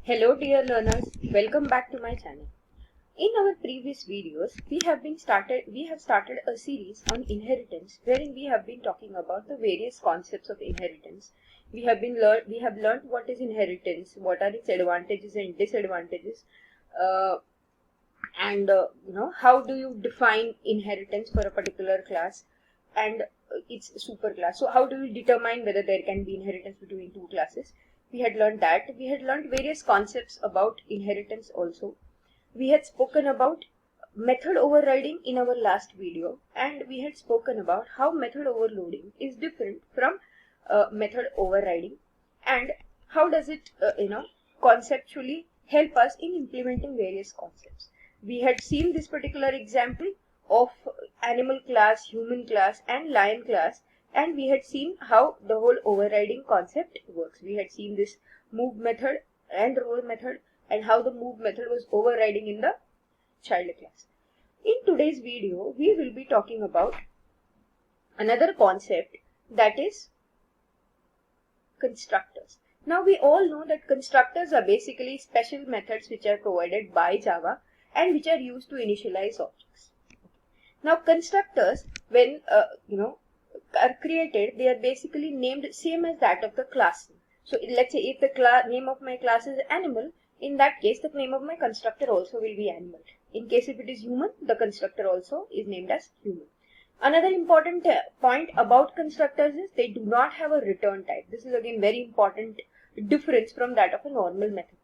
Hello dear learners, welcome back to my channel. In our previous videos, we have started a series on inheritance wherein we have been talking about the various concepts of inheritance. We have learned what is inheritance, what are its advantages and disadvantages, and how do you define inheritance for a particular class and its superclass. So how do you determine whether there can be inheritance between two classes? We had learned that. We had learned various concepts about inheritance also. We had spoken about method overriding in our last video, and we had spoken about how method overloading is different from method overriding and how does it conceptually help us in implementing various concepts. We had seen this particular example of animal class, human class and lion class, and we had seen how the whole overriding concept works. We had seen this move method and roll method and how the move method was overriding in the child class. In today's video, we will be talking about another concept, that is constructors. Now we all know that constructors are basically special methods which are provided by Java and which are used to initialize objects. Now constructors, when are created, they are basically named same as that of the class. So let's say if the name of my class is animal, in that case the name of my constructor also will be animal. In case if it is human, the constructor also is named as human. Another important point about constructors is they do not have a return type. This is again very important difference from that of a normal method.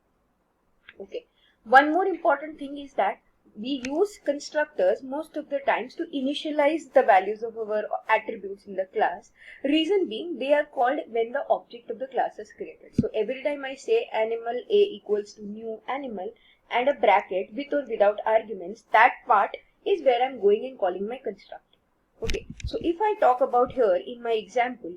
Okay. One more important thing is that we use constructors most of the times to initialize the values of our attributes in the class. Reason being, they are called when the object of the class is created. So every time I say animal A equals to new animal and a bracket with or without arguments, that part is where I'm going and calling my constructor. Okay, so if I talk about here in my example,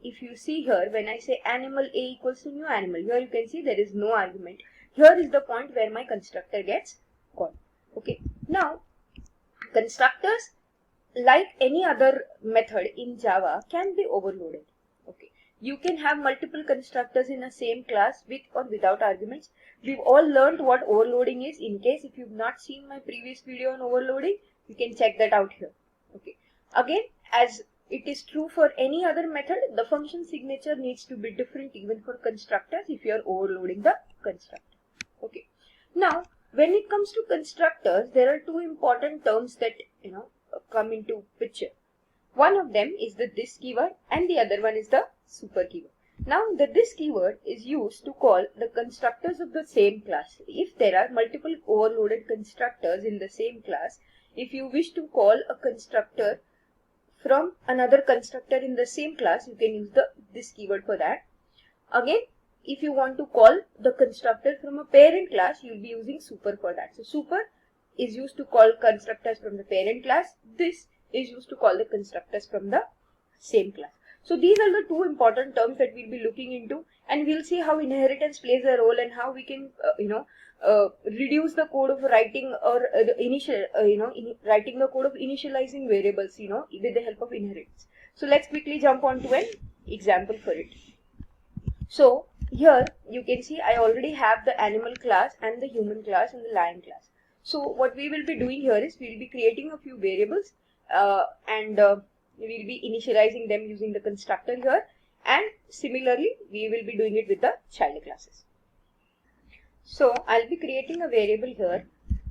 if you see here when I say animal A equals to new animal, here you can see there is no argument. Here is the point where my constructor gets called. Okay, now constructors, like any other method in Java, can be overloaded. Okay, you can have multiple constructors in a same class with or without arguments. We've all learned what overloading is. In case if you've not seen my previous video on overloading, you can check that out here. Okay, again, as it is true for any other method, the function signature needs to be different even for constructors if you are overloading the constructor. Okay, now when it comes to constructors, there are two important terms that come into picture. One of them is the this keyword and the other one is the super keyword. Now the this keyword is used to call the constructors of the same class. If there are multiple overloaded constructors in the same class, if you wish to call a constructor from another constructor in the same class, you can use the this keyword for that. Again, if you want to call the constructor from a parent class, you will be using super for that. So super is used to call constructors from the parent class. This is used to call the constructors from the same class. So these are the two important terms that we'll be looking into, and we'll see how inheritance plays a role and how we can reduce the code of writing or writing the code of initializing variables with the help of inheritance. So let's quickly jump on to an example for it. So here you can see I already have the animal class and the human class and the lion class. So what we will be doing here is we will be creating a few variables and we will be initializing them using the constructor here, and similarly we will be doing it with the child classes. So I'll be creating a variable here.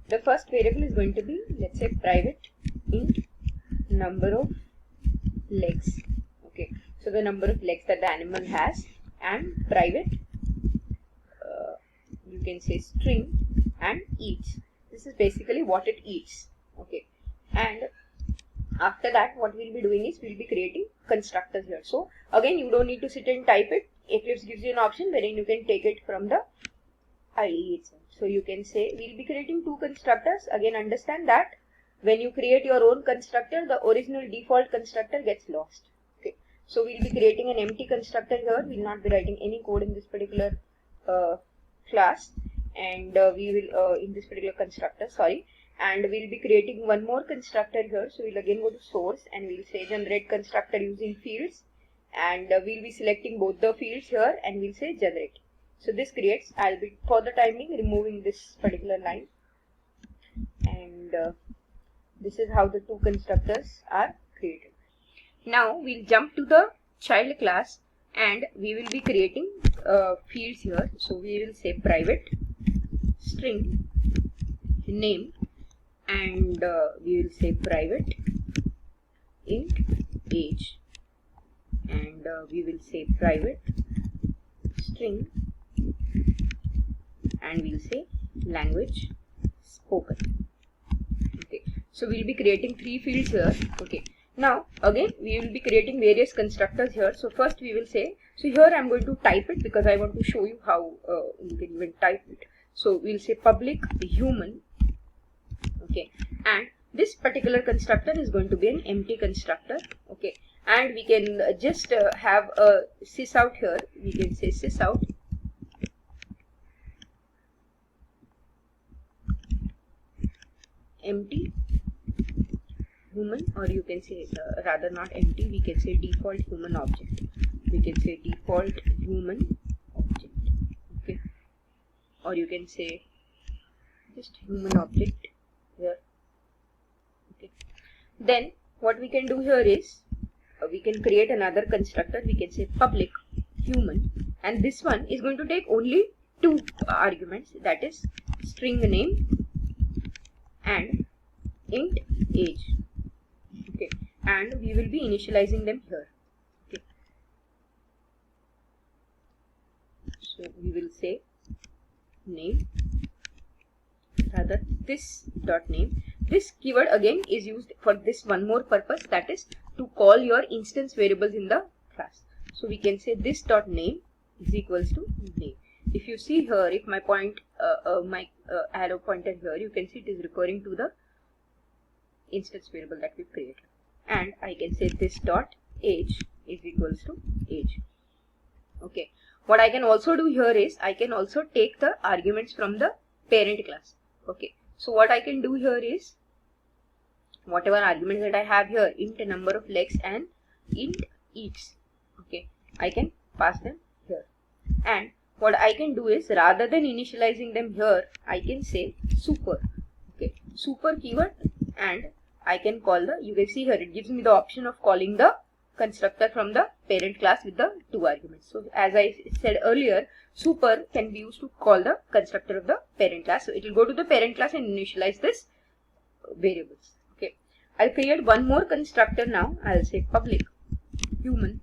The first variable is going to be, let's say, private int number of legs. Okay, so the number of legs that the animal has, and private you can say string and eats. This is basically what it eats. Okay, and after that what we'll be doing is we'll be creating constructors here. So again, you don't need to sit and type it. Eclipse gives you an option wherein you can take it from the IDE itself. So you can say we'll be creating two constructors. Again, understand that when you create your own constructor, the original default constructor gets lost. Okay, so we'll be creating an empty constructor here. We'll not be writing any code in this particular class, and we will in this particular constructor, sorry, and we'll be creating one more constructor here. So we'll again go to source and we'll say generate constructor using fields, and we'll be selecting both the fields here and we'll say generate. So this creates, I'll be for the time being removing this particular line, and this is how the two constructors are created. Now we'll jump to the child class and we will be creating fields here. So we will say private string name, and we will say private int age, and we will say private string, and we'll say language spoken. Okay, so we'll be creating 3 fields here. Okay, now again we will be creating various constructors here. So first we will say, so here I'm going to type it because I want to show you how you can even type it. So we'll say public human. Okay, and this particular constructor is going to be an empty constructor. Okay, and we can just have a sysout here. We can say sysout empty human, or you can say rather not empty, we can say default human object. We can say default human object. Okay, or you can say just human object here. Okay, then what we can do here is we can create another constructor. We can say public human, and this one is going to take only 2 arguments, that is string name and int age. Okay, and we will be initializing them here. Okay, so we will say name, rather this dot name. This keyword again is used for this one more purpose, that is to call your instance variables in the class. So we can say this dot name is equals to name. If you see here, if my arrow pointer here, you can see it is referring to the instance variable that we created. And I can say this dot age is equals to age. Okay, what I can also do here is I can also take the arguments from the parent class. Okay, so what I can do here is whatever arguments that I have here, int number of legs and int eats. Okay, I can pass them here. And what I can do is, rather than initializing them here, I can say super. Okay, super keyword, and I can call the, you can see here it gives me the option of calling the constructor from the parent class with the 2 arguments. So as I said earlier, super can be used to call the constructor of the parent class. So it will go to the parent class and initialize this variables. Okay, I'll create one more constructor now. I'll say public human.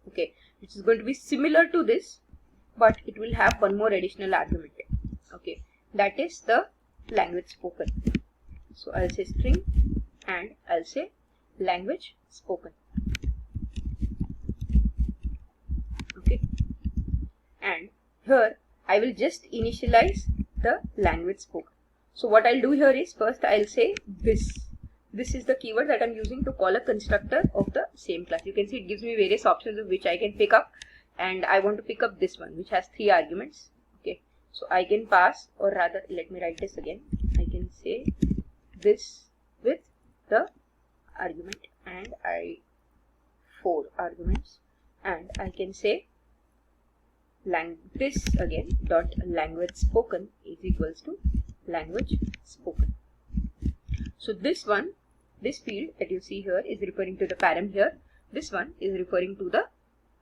Okay, which is going to be similar to this, but it will have one more additional argument. Okay, that is the language spoken. So I'll say string and I'll say language spoken. Okay, and here I will just initialize the language spoken. So what I'll do here is, first I'll say this. This is the keyword that I'm using to call a constructor of the same class. You can see it gives me various options of which I can pick up, and I want to pick up this one which has 3 arguments. Okay, so I can pass, or rather let me write this again. I can say this with the argument, and 4 arguments, and I can say this again dot language spoken is equals to language spoken. So this one, this field that you see here is referring to the param here. This one is referring to the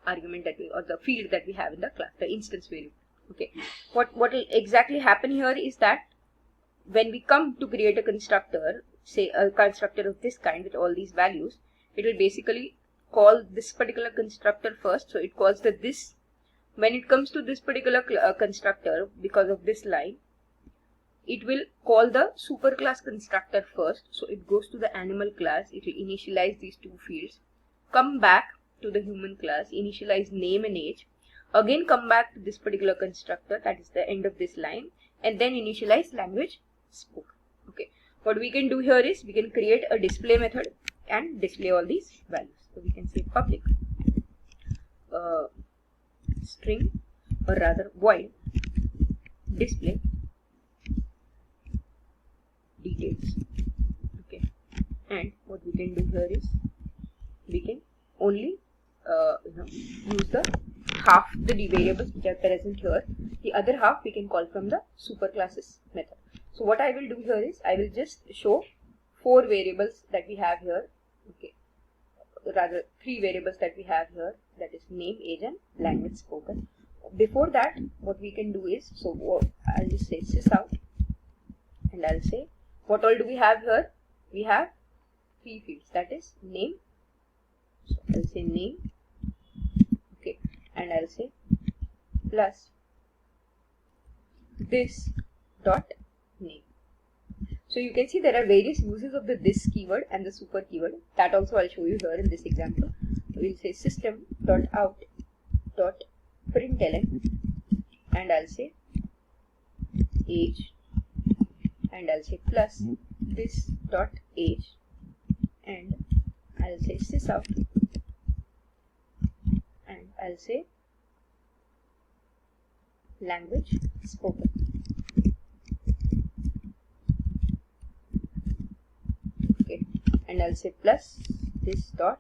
argument that we, or the field that we have in the class, the instance variable. Okay, what will exactly happen here is that when we come to create a constructor, say a constructor of this kind with all these values, it will basically call this particular constructor first. So it calls the this. When it comes to this particular constructor, because of this line, it will call the superclass constructor first. So it goes to the animal class, it will initialize these 2 fields, come back to the human class, initialize name and age, again come back to this particular constructor, that is the end of this line, and then initialize language spoken. Okay, what we can do here is we can create a display method and display all these values. So we can say public string, or rather void display details. Okay, and what we can do here is we can only use the half the variables which are present here. The other half we can call from the superclasses method. So what I will do here is I will just show 4 variables that we have here. Okay, rather 3 variables that we have here, that is name, age and language spoken. Before that, what we can do is, so I'll just say sys out, and I'll say what all do we have here? We have 3 fields, that is name. So I'll say name, okay, and I'll say plus this dot name. So you can see there are various uses of the this keyword and the super keyword. That also I'll show you here in this example. We'll say system dot out dot println, and I'll say age, and I'll say plus this dot age, and I'll say sys out, and I'll say language spoken. Okay, and I'll say plus this dot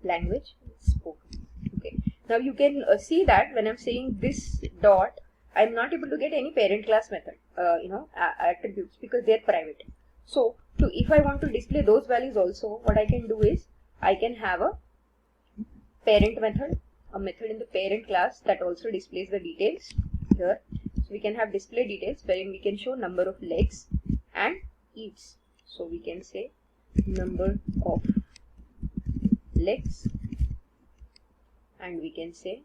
language spoken. Okay, now you can see that when I'm saying this dot, I'm not able to get any parent class method, attributes, because they're private. So if I want to display those values also, what I can do is I can have a parent method, a method in the parent class that also displays the details here. So we can have display details wherein we can show number of legs and eats. So we can say number of legs, and we can say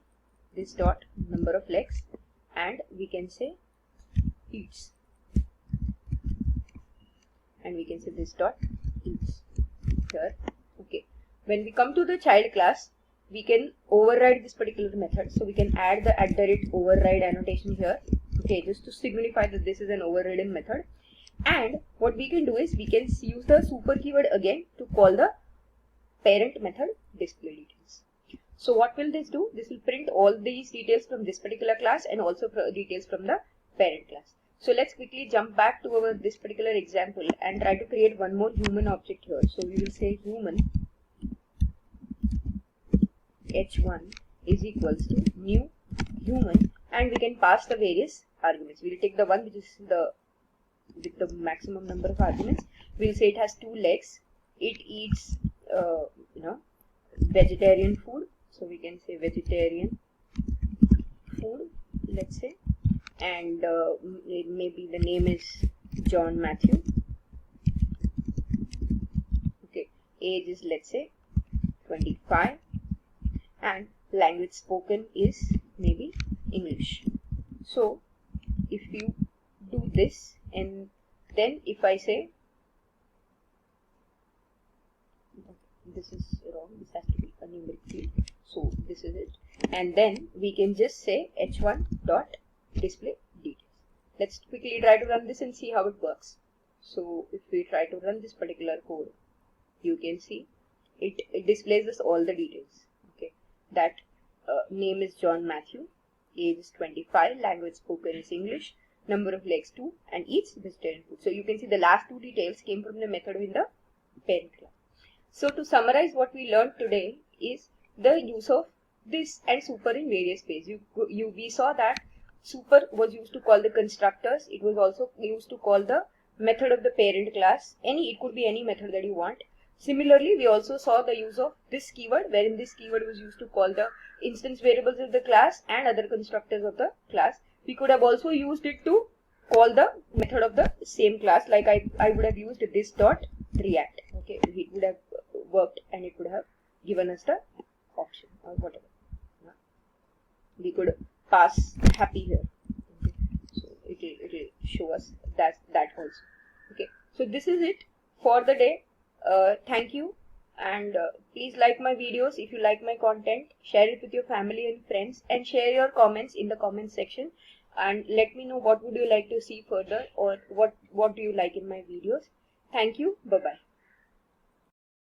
this dot number of legs, and we can say eats, and we can say this dot eats here. Okay, when we come to the child class, we can override this particular method. So we can add the @override annotation here, okay, just to signify that this is an overridden method. And what we can do is we can use the super keyword again to call the parent method display details. So what will this do? This will print all these details from this particular class and also details from the parent class. So let's quickly jump back to this particular example and try to create one more human object here. So we will say human h1 is equals to new human, and we can pass the various arguments. We will take the one which is with the maximum number of arguments. We will say it has 2 legs. It eats vegetarian food. So we can say vegetarian food, let's say, and maybe the name is John Matthew. Okay, age is, let's say, 25, and language spoken is maybe English. So if you do this, and then if I say, this is wrong, this has to be a numeric field, so this is it, and then we can just say h1 dot display details. Let's quickly try to run this and see how it works. So if we try to run this particular code, you can see it displays us all the details. Okay, that name is John Matthew, age is 25, language spoken is English, number of legs 2, and eats vegetarian food. So you can see the last 2 details came from the method in the parent class. So to summarize, what we learned today is the use of this and super in various ways. We saw that super was used to call the constructors. It was also used to call the method of the parent class. It could be any method that you want. Similarly, we also saw the use of this keyword, wherein this keyword was used to call the instance variables of the class and other constructors of the class. We could have also used it to call the method of the same class, like I would have used this dot react. Okay, it would have worked and it would have given us the option or whatever. We could pass happy here. Okay. So it will show us that also. Okay, so this is it for the day. Thank you, and please like my videos if you like my content. Share it with your family and friends, and share your comments in the comment section, and let me know what would you like to see further, or what do you like in my videos. Thank you. Bye bye.